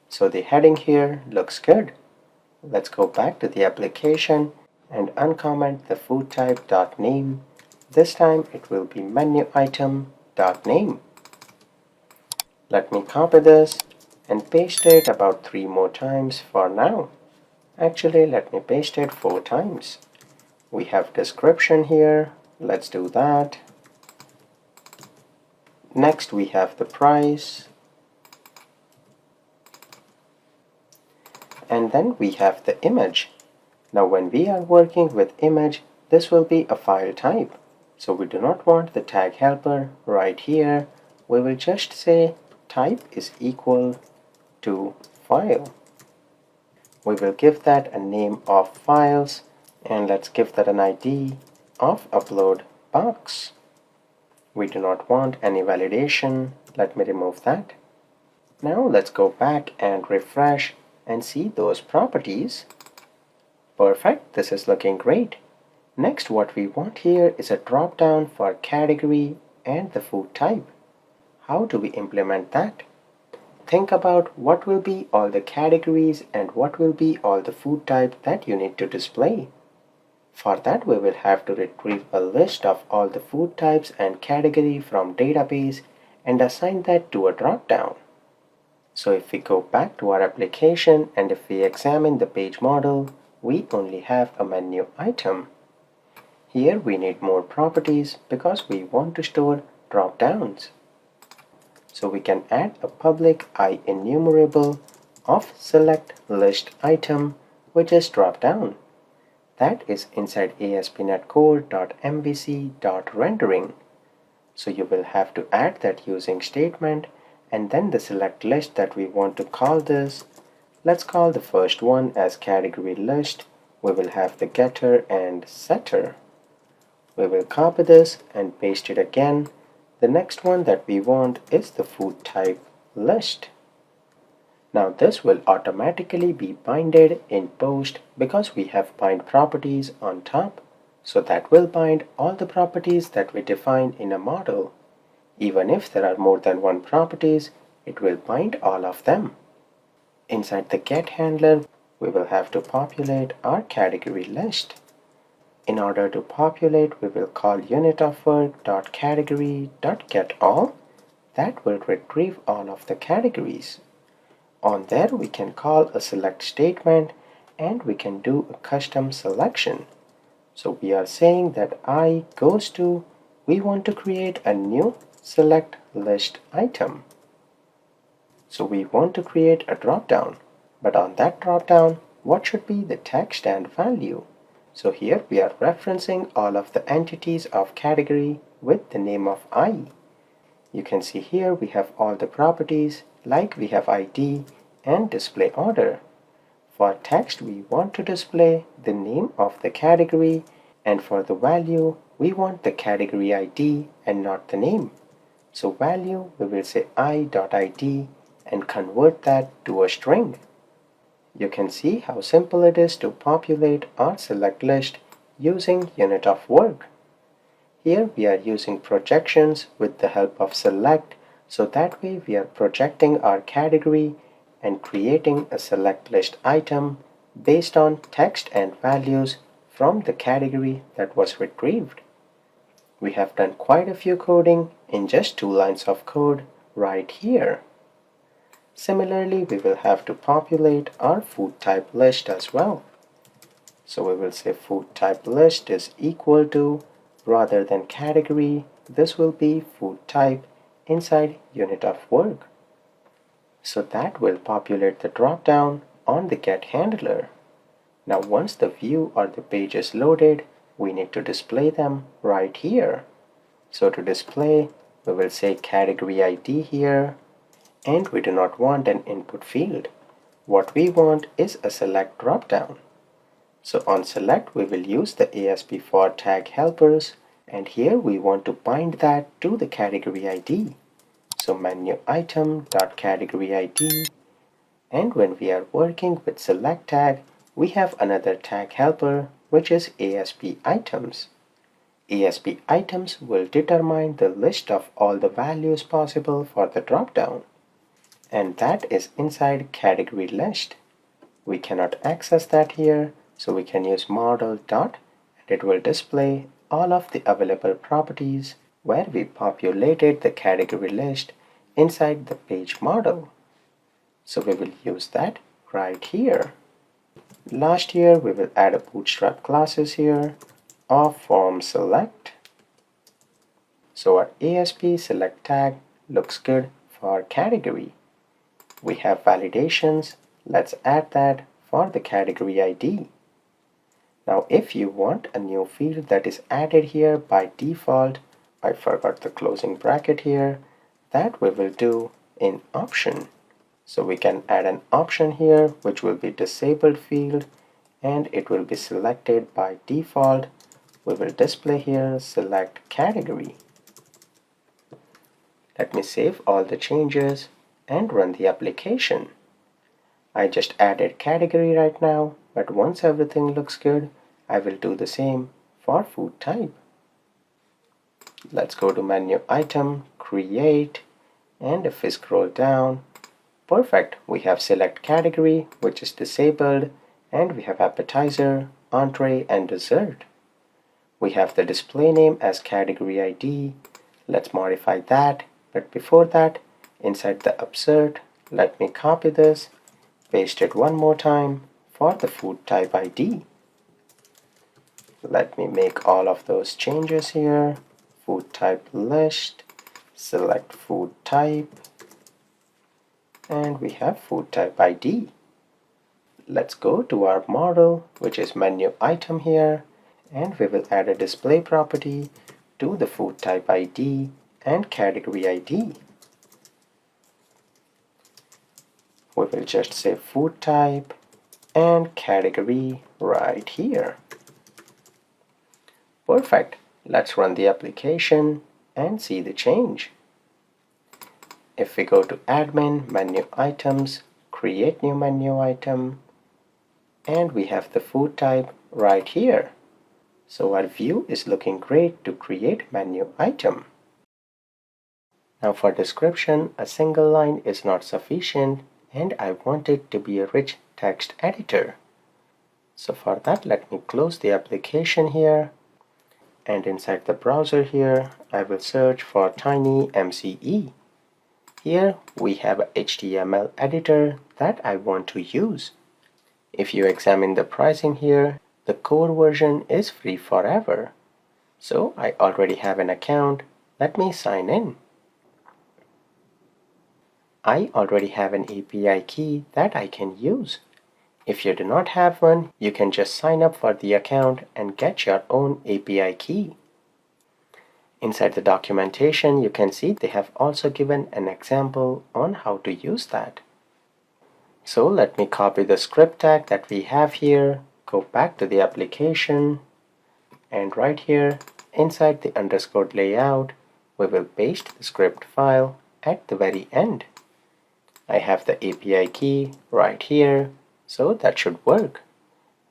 So the heading here looks good. Let's go back to the application and uncomment the food type .name. This time it will be menu item .name. Let me copy this and paste it about 3 more times for now. Actually, let me paste it 4 times. We have description here. Let's do that. Next we have the price. And then we have the image. Now when we are working with image, this will be a file type. So we do not want the tag helper right here. We will just say type is equal to file. We will give that a name of files and let's give that an ID of upload box. We do not want any validation. Let me remove that. Now let's go back and refresh and see those properties. Perfect, this is looking great. Next, what we want here is a drop-down for category and the food type. How do we implement that? Think about what will be all the categories and what will be all the food type that you need to display. For that, we will have to retrieve a list of all the food types and category from database and assign that to a drop-down. So if we go back to our application and if we examine the page model, we only have a menu item. Here we need more properties because we want to store drop-downs. So we can add a public IEnumerable of select list item, which is drop-down. That is inside ASP.NET Core.mvc.rendering. So you will have to add that using statement and then the select list that we want to call this. Let's call the first one as category list. We will have the getter and setter. We will copy this and paste it again. The next one that we want is the food type list. Now this will automatically be binded in post because we have bind properties on top. So that will bind all the properties that we define in a model. Even if there are more than one properties, it will bind all of them. Inside the get handler, we will have to populate our category list. In order to populate, we will call unitofwork.category.getAll. That will retrieve all of the categories. On there, we can call a select statement and we can do a custom selection. So we are saying that I goes to, we want to create a new select list item. So we want to create a drop-down, but on that drop-down, what should be the text and value? So here we are referencing all of the entities of category with the name of I. You can see here we have all the properties like we have ID and display order. For text, we want to display the name of the category, and for the value, we want the category ID and not the name. So value, we will say I.id and convert that to a string. You can see how simple it is to populate our select list using unit of work. Here we are using projections with the help of select, so that way we are projecting our category and creating a select list item based on text and values from the category that was retrieved. We have done quite a few coding in just 2 lines of code right here. Similarly, we will have to populate our food type list as well. So we will say food type list is equal to, rather than category, this will be food type inside unit of work. So that will populate the drop-down on the get handler. Now once the view or the page is loaded, we need to display them right here. So to display, we will say category ID here, and we do not want an input field. What we want is a select drop-down. So on select, we will use the ASP for tag helpers, and here we want to bind that to the category ID. So menu item.category ID, and when we are working with select tag, we have another tag helper which is ASP items. ASP items will determine the list of all the values possible for the dropdown. and that is inside category list. We cannot access that here, so we can use model dot, and it will display all of the available properties where we populated the category list inside the page model. So we will use that right here. Last here we will add a bootstrap classes here of form select. So our ASP select tag looks good for category. We have validations. Let's add that for the category ID. Now if you want a new field that is added here by default, I forgot the closing bracket here, that we will do in option. So we can add an option here which will be disabled field, and it will be selected by default. We will display here select category. Let me save all the changes and run the application. I just added category right now, but once everything looks good, I will do the same for food type. Let's go to menu item, create, and if we scroll down, perfect, we have select category which is disabled, and we have appetizer, entree, and dessert. We have the display name as category ID. Let's modify that, but before that, inside the insert, let me copy this, paste it one more time for the food type ID. Let me make all of those changes here. Food type list, select food type, and we have food type ID. Let's go to our model, which is menu item here, and we will add a display property to the food type ID and category ID. We will just say food type and category right here. Perfect. Let's run the application and see the change. If we go to admin, menu items, create new menu item, and we have the food type right here. So our view is looking great to create menu item. Now for description, a single line is not sufficient, and I want it to be a rich text editor. So for that, let me close the application here, and inside the browser here, I will search for TinyMCE. Here we have a HTML editor that I want to use. If you examine the pricing here, the core version is free forever. So I already have an account. Let me sign in. I already have an API key that I can use. If you do not have one, you can just sign up for the account and get your own API key. Inside the documentation, you can see they have also given an example on how to use that. So let me copy the script tag that we have here, go back to the application, and right here, inside the underscore layout, we will paste the script file at the very end. I have the API key right here, so that should work.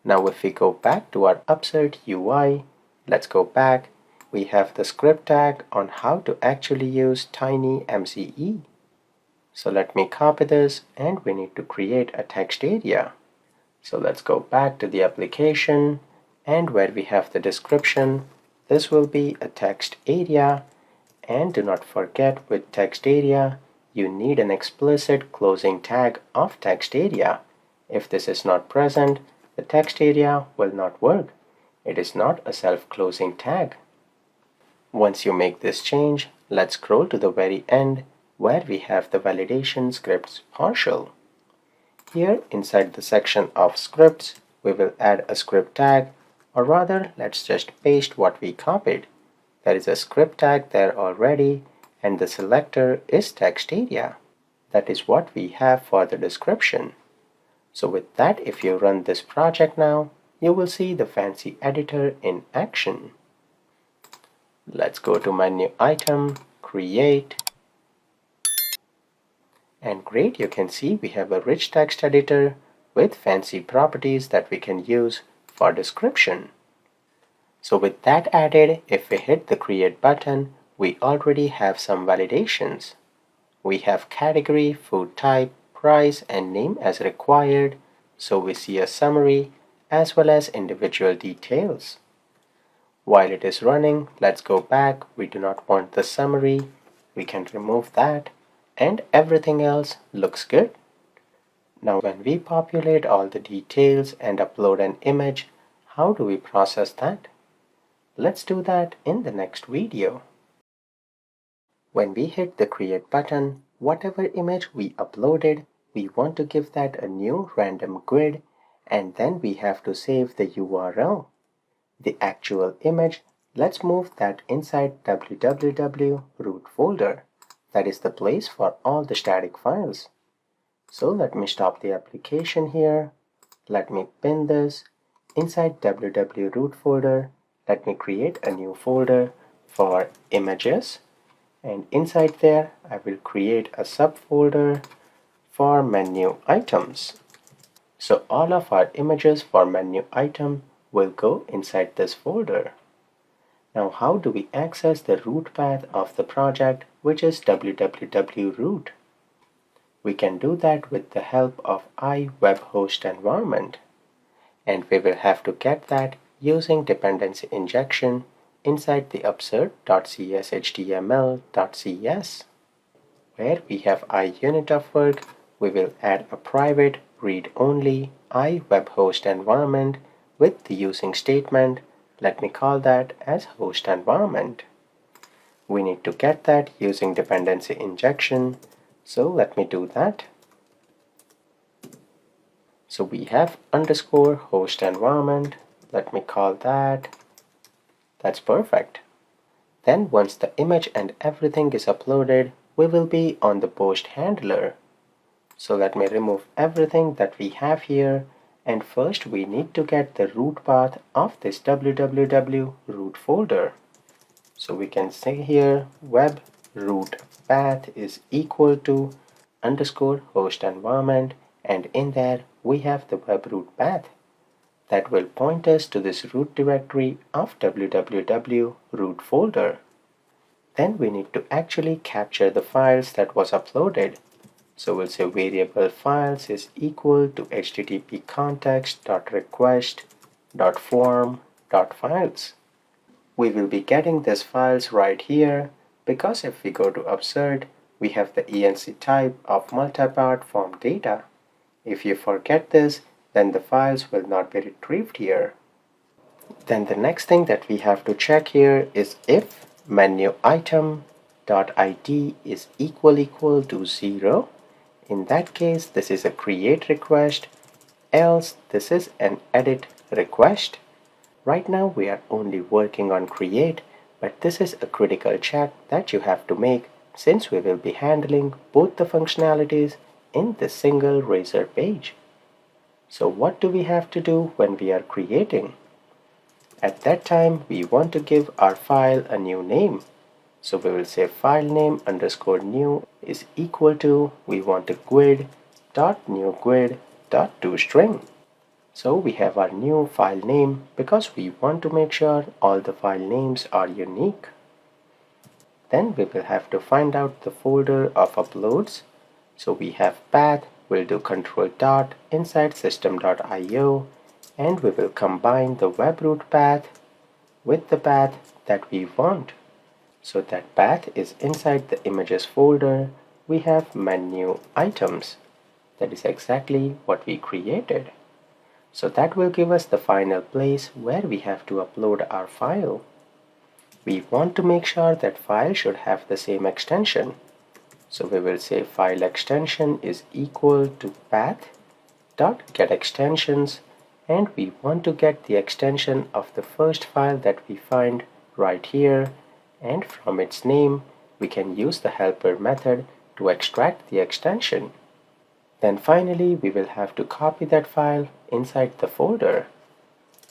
Now if we go back to our Upsert UI, let's go back. We have the script tag on how to actually use TinyMCE. So let me copy this, and we need to create a text area. So let's go back to the application, and where we have the description, this will be a text area. And do not forget, with text area, you need an explicit closing tag of text area. If this is not present, the text area will not work. It is not a self-closing tag. Once you make this change, let's scroll to the very end where we have the validation scripts partial. Here inside the section of scripts, we will add a script tag, or rather let's just paste what we copied. There is a script tag there already, and the selector is text area. That is what we have for the description. So with that, if you run this project now, you will see the fancy editor in action. Let's go to menu item, create, and great, you can see we have a rich text editor with fancy properties that we can use for description. So with that added, if we hit the create button, we already have some validations. We have category, food type, price, and name as required, so we see a summary as well as individual details. While it is running, let's go back. We do not want the summary. We can remove that, and everything else looks good. Now when we populate all the details and upload an image, how do we process that? Let's do that in the next video. When we hit the create button, whatever image we uploaded, we want to give that a new random grid, and then we have to save the URL. The actual image, let's move that inside www root folder. That is the place for all the static files. So let me stop the application here. Let me pin this inside www root folder. Let me create a new folder for images, and inside there I will create a subfolder for menu items. So all of our images for menu item will go inside this folder. Now how do we access the root path of the project, which is www root? We can do that with the help of iWebHost environment, and we will have to get that using dependency injection inside the absurd.cs html.cs. Where we have iUnit of work, we will add a private read-only iWebHost environment with the using statement. Let me call that as host environment. We need to get that using dependency injection. So let me do that. So we have underscore host environment. Let me call that. That's perfect. Then once the image and everything is uploaded, we will be on the post handler. So let me remove everything that we have here. And first we need to get the root path of this www root folder. So we can say here web root path is equal to underscore host environment, and in there we have the web root path that will point us to this root directory of www root folder. Then we need to actually capture the files that was uploaded. So we'll say variable files is equal to http context.request.form.files. We will be getting these files right here because if we go to absurd, we have the enc type of multipart form data. If you forget this, then the files will not be retrieved here. Then the next thing that we have to check here is if menu item.id is equal to 0. In that case, this is a create request, else this is an edit request. Right now we are only working on create, but this is a critical check that you have to make since we will be handling both the functionalities in this single Blazor page. So what do we have to do when we are creating? At that time we want to give our file a new name. So we will say file name underscore new is equal to, we want a grid dot new grid dot toString. So we have our new file name because we want to make sure all the file names are unique. Then we will have to find out the folder of uploads. So we have path, we'll do control dot inside system.io, and we will combine the web root path with the path that we want. So that path is inside the images folder. We have menu items. That is exactly what we created. So that will give us the final place where we have to upload our file. We want to make sure that file should have the same extension. So we will say file extension is equal to path.getExtensions, and we want to get the extension of the first file that we find right here, and from its name we can use the helper method to extract the extension. Then finally we will have to copy that file inside the folder.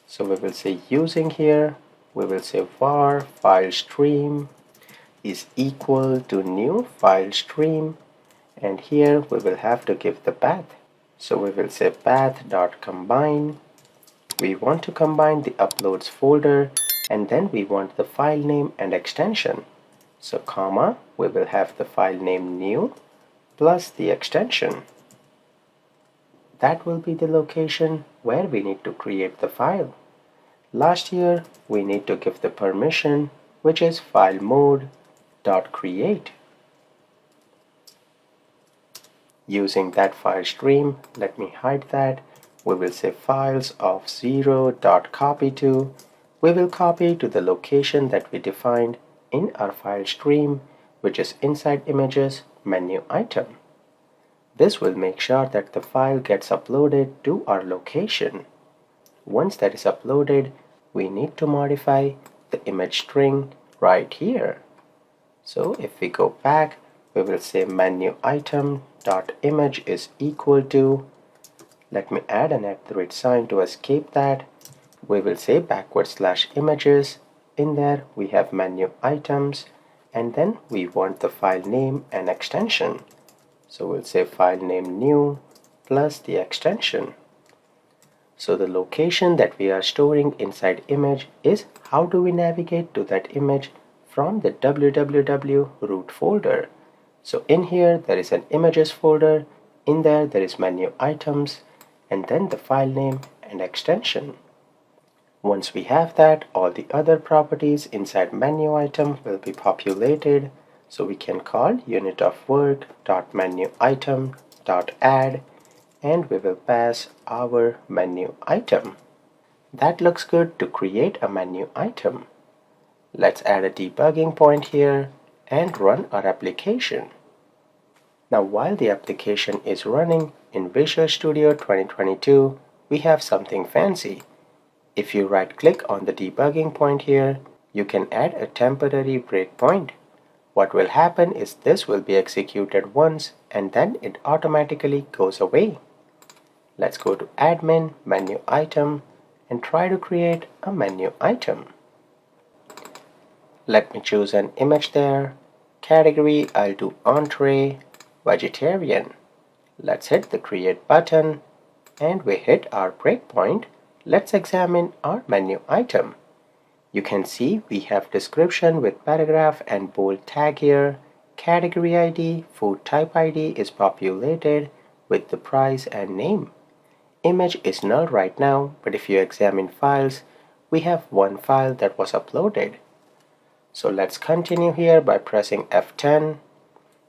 So we will say using here, we will say var file stream is equal to new file stream, and here we will have to give the path. So we will say path.combine. We want to combine the uploads folder, and then we want the file name and extension. So comma, we will have the file name new, plus the extension. That will be the location where we need to create the file. Last here, we need to give the permission, which is file mode.create. Using that file stream, let me hide that. We will say files of 0.copy to. We will copy to the location that we defined in our file stream, which is inside images menu item. This will make sure that the file gets uploaded to our location. Once that is uploaded, we need to modify the image string right here. So if we go back, we will say menu item dot image is equal to, let me add an @ sign to escape that. We will say /images. In there we have menu items, and then we want the file name and extension. So we'll say file name new plus the extension. So the location that we are storing inside image is how do we navigate to that image from the www root folder. So in here there is an images folder, in there is menu items, and then the file name and extension. Once we have that, all the other properties inside menu item will be populated. So we can call unit of work.menu item.add, and we will pass our menu item. That looks good to create a menu item. Let's add a debugging point here and run our application. Now while the application is running in Visual Studio 2022, we have something fancy. If you right-click on the debugging point here, you can add a temporary breakpoint. What will happen is this will be executed once and then it automatically goes away. Let's go to admin, menu item, and try to create a menu item. Let me choose an image there. Category, I'll do entree, vegetarian. Let's hit the create button and we hit our breakpoint. Let's examine our menu item. You can see we have description with paragraph and bold tag here. Category ID, food type ID is populated with the price and name. Image is null right now, but if you examine files, we have one file that was uploaded. So let's continue here by pressing F10.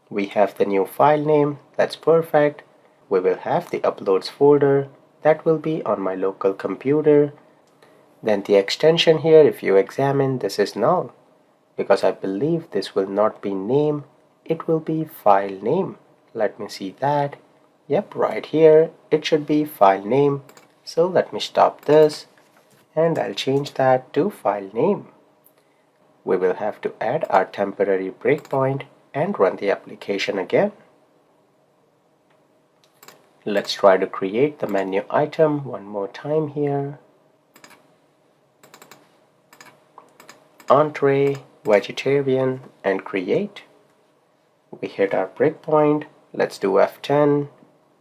We have the new file name, that's perfect. We will have the uploads folder, that will be on my local computer. Then the extension here, if you examine, this is null, because I believe this will not be name, it will be file name. Let me see that. Yep, right here, it should be file name. So let me stop this, and I'll change that to file name. We will have to add our temporary breakpoint and run the application again. Let's try to create the menu item one more time here. Entree, vegetarian, and create. We hit our breakpoint. Let's do F10.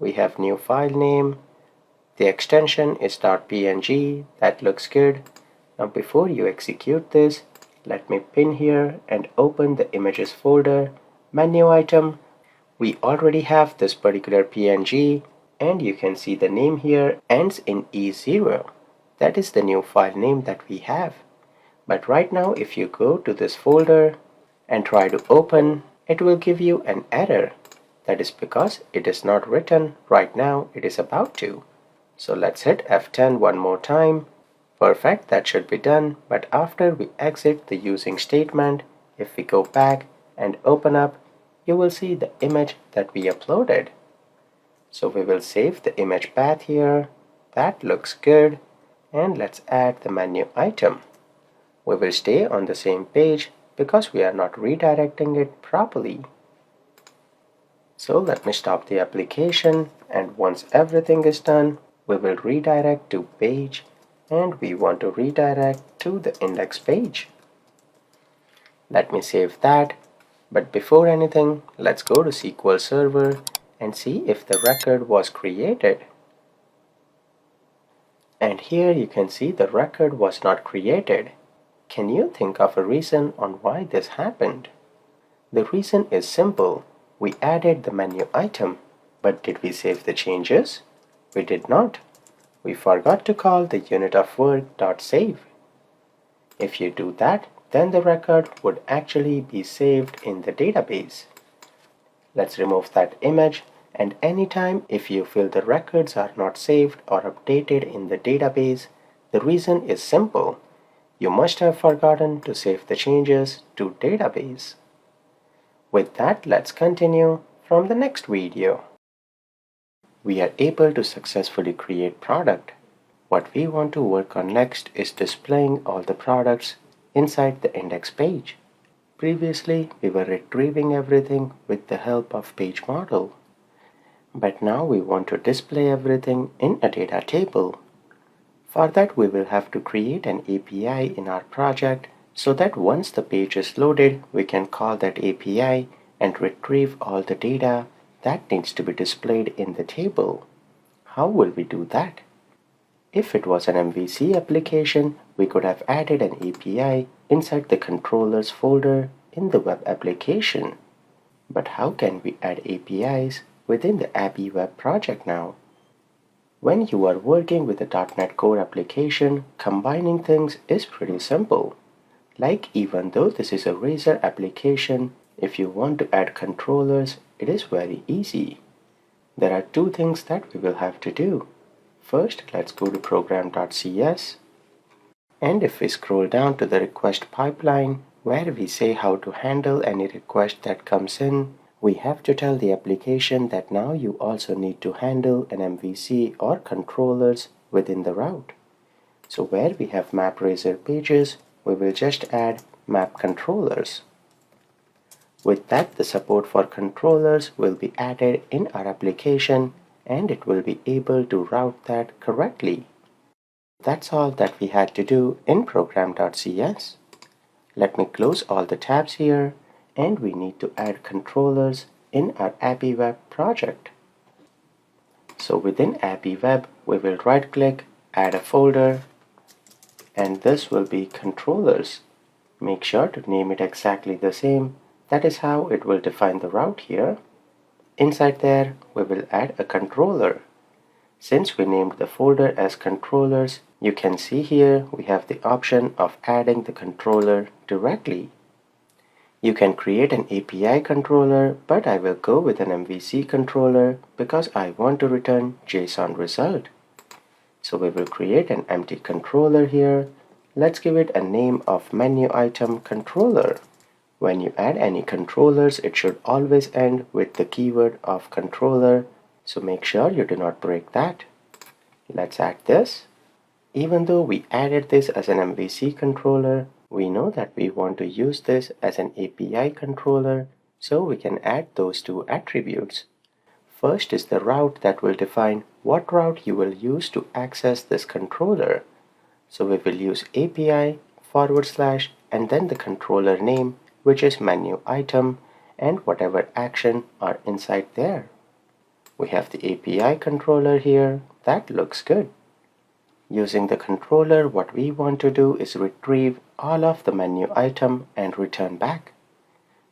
We have new file name. The extension is .png. That looks good. Now before you execute this, let me pin here and open the images folder. Menu item. We already have this particular PNG, and you can see the name here ends in E0. That is the new file name that we have. But right now if you go to this folder and try to open, it will give you an error. That is because it is not written right now, it is about to. So let's hit F10 one more time. Perfect, that should be done. But after we exit the using statement, if we go back and open up, you will see the image that we uploaded. So we will save the image path here. That looks good. And let's add the menu item. We will stay on the same page because we are not redirecting it properly. So let me stop the application, and once everything is done, we will redirect to page, and we want to redirect to the index page. Let me save that, but before anything, let's go to SQL Server and see if the record was created. And here you can see the record was not created. Can you think of a reason on why this happened? The reason is simple. we added the menu item, but did we save the changes? We did not. We forgot to call the unitofwork.save. If you do that, then the record would actually be saved in the database. Let's remove that image, and anytime if you feel the records are not saved or updated in the database, the reason is simple. You must have forgotten to save the changes to database. With that, let's continue from the next video. We are able to successfully create product. What we want to work on next is displaying all the products inside the index page. Previously, we were retrieving everything with the help of page model. But now we want to display everything in a data table. For that, we will have to create an API in our project so that once the page is loaded, we can call that API and retrieve all the data that needs to be displayed in the table. How will we do that? If it was an MVC application, we could have added an API inside the controllers folder in the web application. But how can we add APIs within the Abby Web project now? When you are working with a .NET Core application, combining things is pretty simple. Like even though this is a Razor application, if you want to add controllers, it is very easy. There are two things that we will have to do. First, let's go to program.cs, and if we scroll down to the request pipeline, where we say how to handle any request that comes in, we have to tell the application that now you also need to handle an MVC or controllers within the route. So where we have map Razor pages, we will just add map controllers. With that, the support for controllers will be added in our application, and it will be able to route that correctly. That's all that we had to do in program.cs. Let me close all the tabs here, and we need to add controllers in our Abby Web project. So within Abby Web, we will right click, add a folder, and this will be controllers. Make sure to name it exactly the same. That is how it will define the route here. Inside there, we will add a controller. Since we named the folder as controllers, you can see here we have the option of adding the controller directly. You can create an API controller, but I will go with an MVC controller because I want to return JSON result. So we will create an empty controller here. Let's give it a name of menu item controller. When you add any controllers, it should always end with the keyword of controller, so make sure you do not break that. Let's add this. Even though we added this as an MVC controller, we know that we want to use this as an API controller, so we can add those two attributes. First is the route that will define what route you will use to access this controller. So we will use API / and then the controller name, which is menu item, and whatever action are inside there. We have the API controller here. That looks good. Using the controller, what we want to do is retrieve all of the menu item and return back.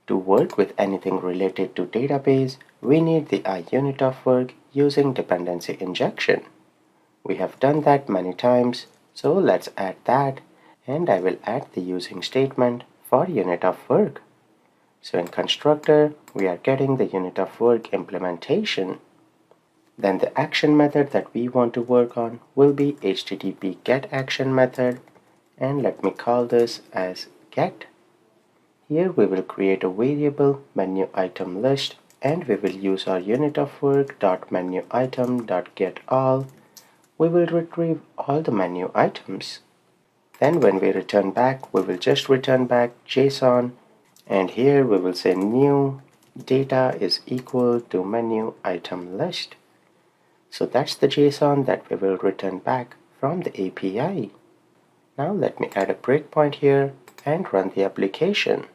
To work with anything related to database, we need the unit of work using dependency injection. We have done that many times, so let's add that, and I will add the using statement for unit of work. So in constructor, we are getting the unit of work implementation. Then the action method that we want to work on will be HTTP get action method, and let me call this as get. Here we will create a variable menu item list, and we will use our unit of work .menu item .get all. We will retrieve all the menu items. Then when we return back, we will just return back JSON, and here we will say new data is equal to menu item list. So that's the JSON that we will return back from the API. Now let me add a breakpoint here and run the application.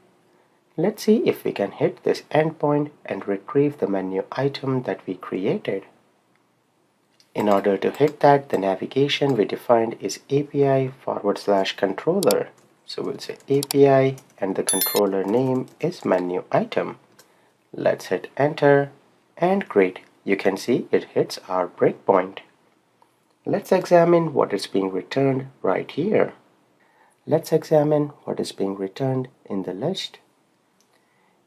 Let's see if we can hit this endpoint and retrieve the menu item that we created. In order to hit that, the navigation we defined is API / controller. So we'll say API and the controller name is menu item. Let's hit enter, and great, you can see it hits our breakpoint. Let's examine what is being returned right here. Let's examine what is being returned in the list.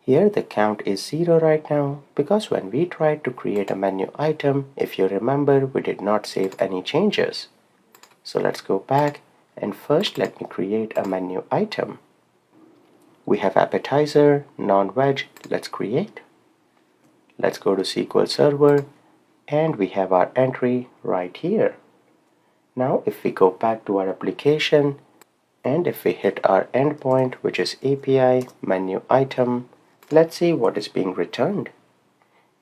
Here the count is 0 right now because when we tried to create a menu item, if you remember, we did not save any changes. So let's go back and first let me create a menu item. We have appetizer, non-veg, let's create. Let's go to SQL Server and we have our entry right here. Now if we go back to our application and if we hit our endpoint, which is API menu item, let's see what is being returned.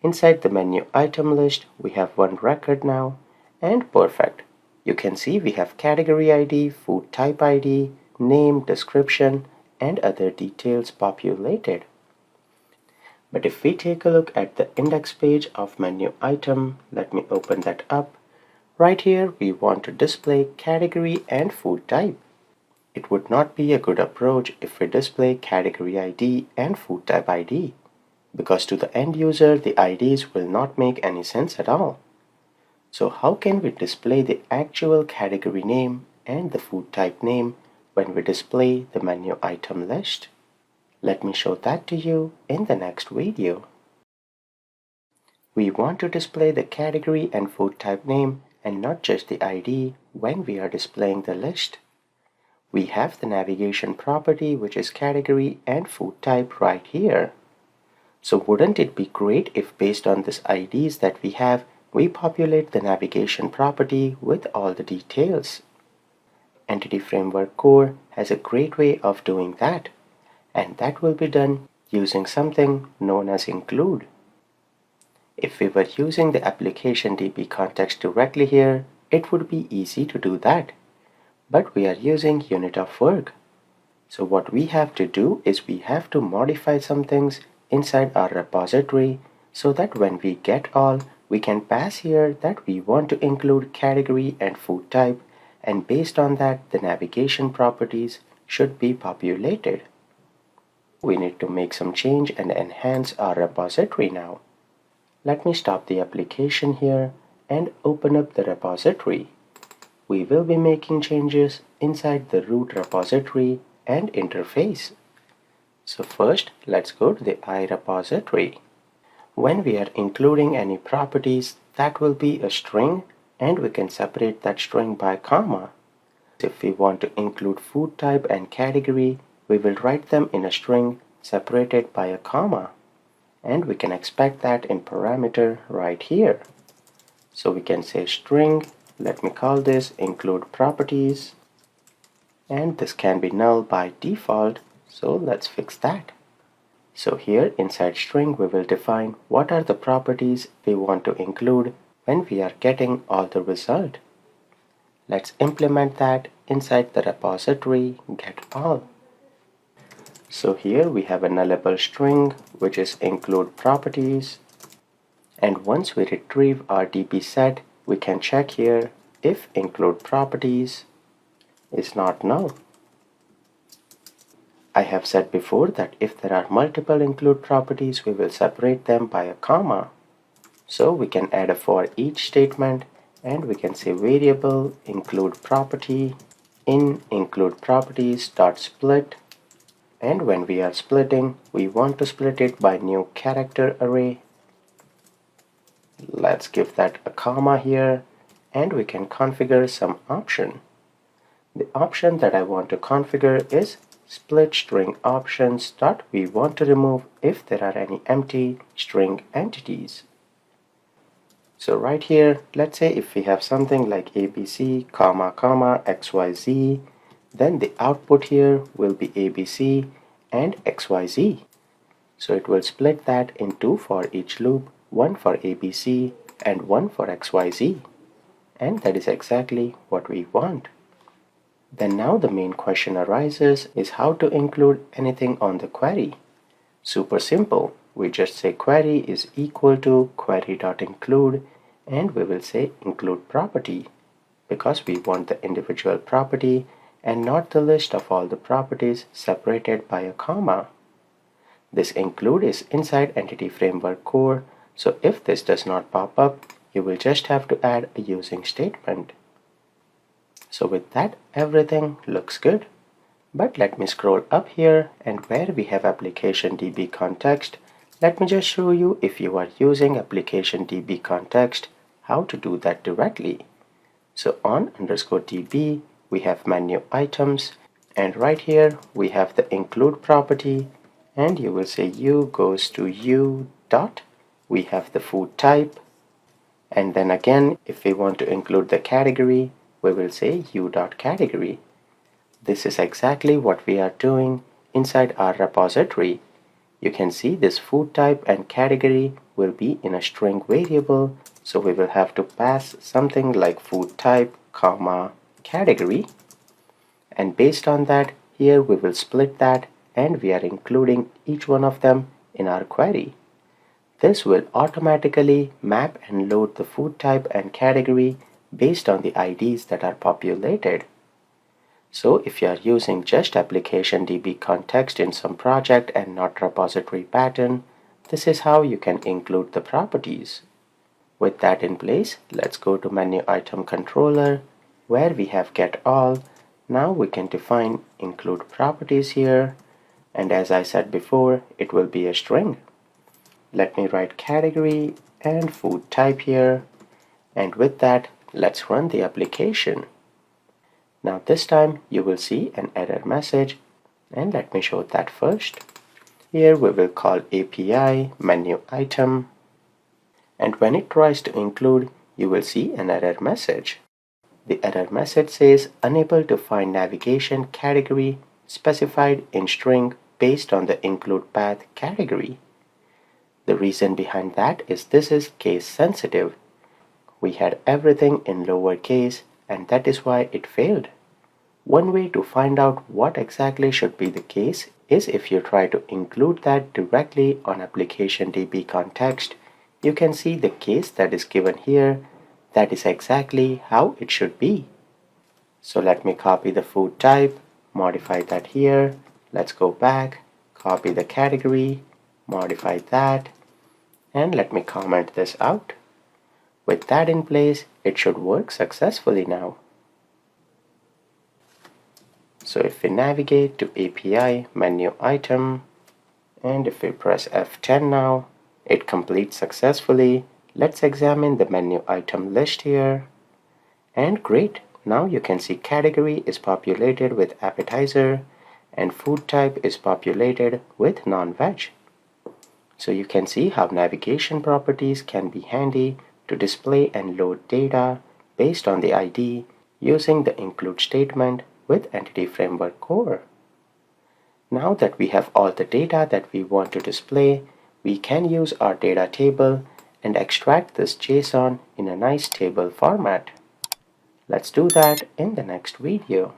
Inside the menu item list, we have one record now, and perfect. You can see we have category ID, food type ID, name, description, and other details populated. But if we take a look at the index page of menu item, let me open that up. Right here, we want to display category and food type. It would not be a good approach if we display category ID and food type ID, because to the end user, the IDs will not make any sense at all. So how can we display the actual category name and the food type name when we display the menu item list? Let me show that to you in the next video. We want to display the category and food type name and not just the ID when we are displaying the list. We have the navigation property, which is category and food type right here. So wouldn't it be great if based on this IDs that we have, we populate the navigation property with all the details? Entity Framework Core has a great way of doing that, and that will be done using something known as include. If we were using the application DB context directly here, it would be easy to do that. But we are using unit of work. So what we have to do is we have to modify some things inside our repository so that when we get all, we can pass here that we want to include category and food type, and based on that, the navigation properties should be populated. We need to make some change and enhance our repository now. Let me stop the application here and open up the repository. We will be making changes inside the root repository and interface. So first, let's go to the I repository. When we are including any properties, that will be a string, and we can separate that string by comma. If we want to include food type and category, we will write them in a string separated by a comma. And we can expect that in parameter right here. So we can say string, let me call this include properties, and this can be null by default, so let's fix that. So here inside string we will define what are the properties we want to include when we are getting all the result. Let's implement that inside the repository getAll. So here we have a nullable string which is include properties, and once we retrieve our DB set, we can check here if include properties is not null. I have said before that if there are multiple include properties, we will separate them by a comma. So we can add a for each statement and we can say variable include property in include properties dot split, and when we are splitting, we want to split it by new character array. Let's give that a comma here, and we can configure some option. The option that I want to configure is split string options dot we want to remove if there are any empty string entities. So right here, let's say if we have something like ABC, comma, comma, XYZ, then the output here will be ABC and XYZ. So it will split that in two for each loop, one for ABC and one for XYZ. And that is exactly what we want. Then now the main question arises is how to include anything on the query. Super simple. We just say query is equal to query.include, and we will say include property because we want the individual property and not the list of all the properties separated by a comma. This include is inside Entity Framework core, so if this does not pop up, you will just have to add a using statement. So with that, everything looks good. But let me scroll up here, and where we have application DB context, let me just show you, if you are using application DB context, how to do that directly. So on _DB, we have menu items, and right here we have the include property, and you will say u goes to u dot. We have the food type, and then again, if we want to include the category, we will say u dot category. This is exactly what we are doing inside our repository. You can see this food type and category will be in a string variable, so we will have to pass something like food type, comma, category. And based on that, here we will split that, and we are including each one of them in our query. This will automatically map and load the food type and category based on the IDs that are populated. So if you are using just application DB context in some project and not repository pattern, this is how you can include the properties. With that in place, let's go to menu item controller where we have get all. Now we can define include properties here, and as I said before, it will be a string. Let me write category and food type here, and with that, let's run the application. Now this time you will see an error message, and let me show that first. Here we will call API menu item, and when it tries to include, you will see an error message. The error message says unable to find navigation category specified in string based on the include path category. The reason behind that is this is case sensitive. We had everything in lowercase, and that is why it failed. One way to find out what exactly should be the case is if you try to include that directly on application DB context, you can see the case that is given here. That is exactly how it should be. So let me copy the food type, modify that here. Let's go back, copy the category, modify that, and let me comment this out. With that in place, it should work successfully now. So if we navigate to API menu item, and if we press F10 now, it completes successfully. Let's examine the menu item list here. And great, now you can see category is populated with appetizer and food type is populated with non-veg. So you can see how navigation properties can be handy to display and load data based on the ID using the include statement with Entity Framework core. Now that we have all the data that we want to display, we can use our data table and extract this JSON in a nice table format. Let's do that in the next video.